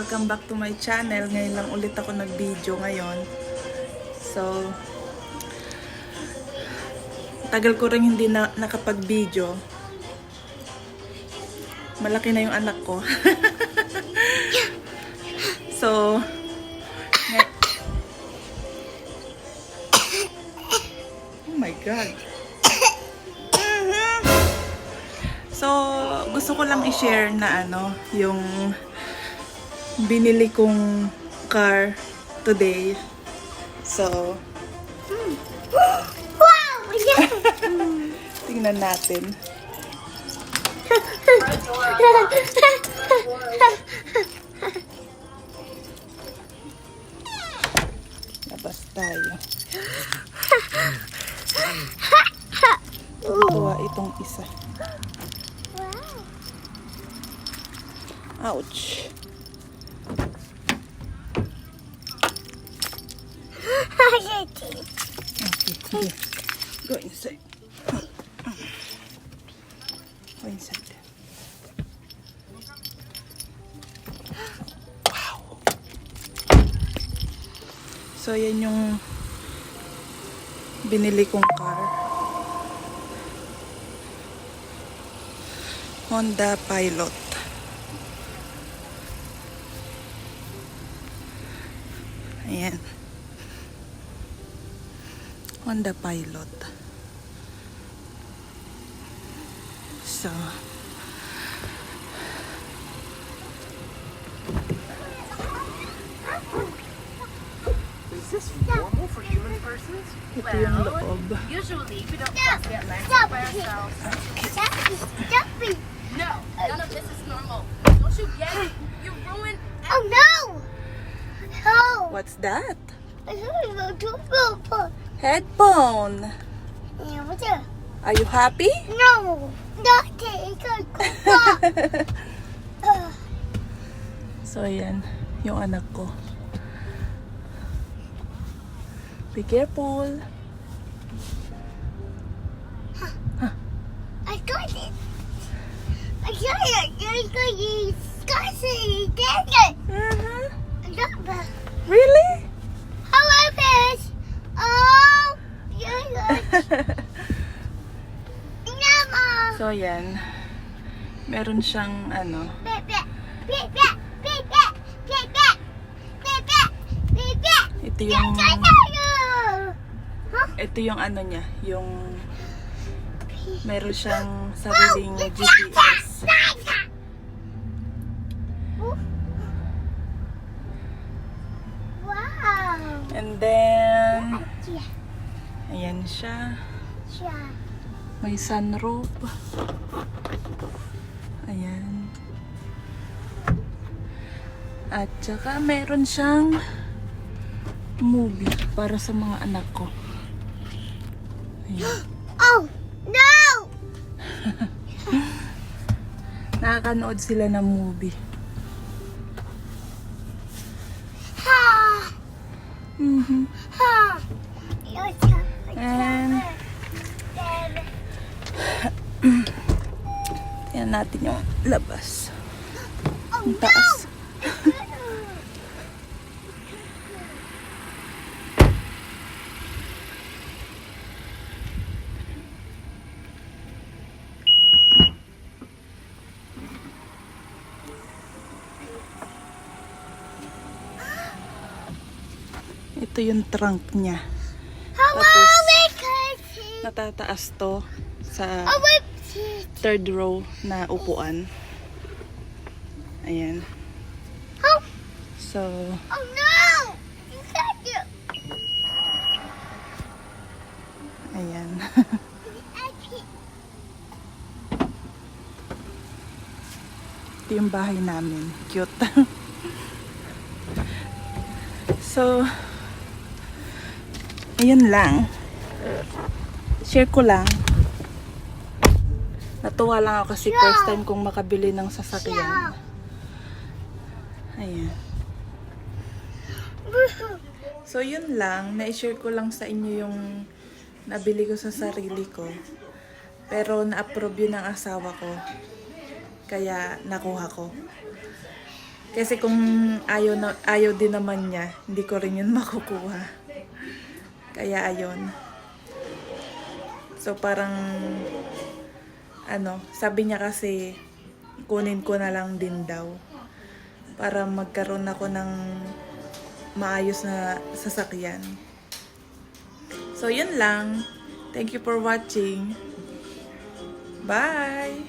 Welcome back to my channel. Ngayon lang ulit ako nag-video ngayon. So, tagal ko rin hindi nakapag-video. Malaki na yung anak ko. So, oh my God. So, gusto ko lang i-share na yung binili kong car today. So, wow! Yeah. tingnan natin. Labas tayo. Kuha itong isa. Ouch. Okay, here. Go inside. Go inside. Wow. So, yan yung binili kong car. Honda Pilot. Ayan. Honda Pilot. So, Is this normal for human persons? ito yung loob. Usually, we don't cross the Atlantic by ourselves. Stop it! No, none of this is normal. Don't you get it? You ruined. Oh no! Oh! What's that? I don't know to go. Headphone. Yeah, what's that? Are you happy? No! Not take a So, ayan. Yung anak ko. Be careful. I got it! I got it! I got it! Scarcity! Dang it! I got it! Really? Hello, fish! Oh! Yeah, Mama! So, ayan. Meron siyang ito yung niya, yung meron siyang sariling GPS. Wow! And then, ayan siya. May sunroof. Ayan. At saka meron siyang movie para sa mga anak ko. Ayan. Oh! No! Nakakanood sila ng movie. Ha! Ha! And tingnan natin yung labas. Oh Ang taas. Ito yung trunk niya. Tapos, natataas to sa third row na upuan. Ayan. So, Oh no! You can't do ayan. Ito yung bahay namin. Cute. So, ayun lang. Share ko lang. Natuwa lang ako kasi first time kong makabili ng sasakyan. Ayan. So, yun lang. Na-share ko lang sa inyo yung nabili ko sa sarili ko. Pero na-approve yun ng asawa ko. Kaya nakuha ko. Kasi kung ayaw din naman niya, hindi ko rin yun makukuha. Kaya ayun. So parang, sabi niya kasi, kunin ko na lang din daw. Para magkaroon ako ng maayos na sasakyan. So yun lang. Thank you for watching. Bye!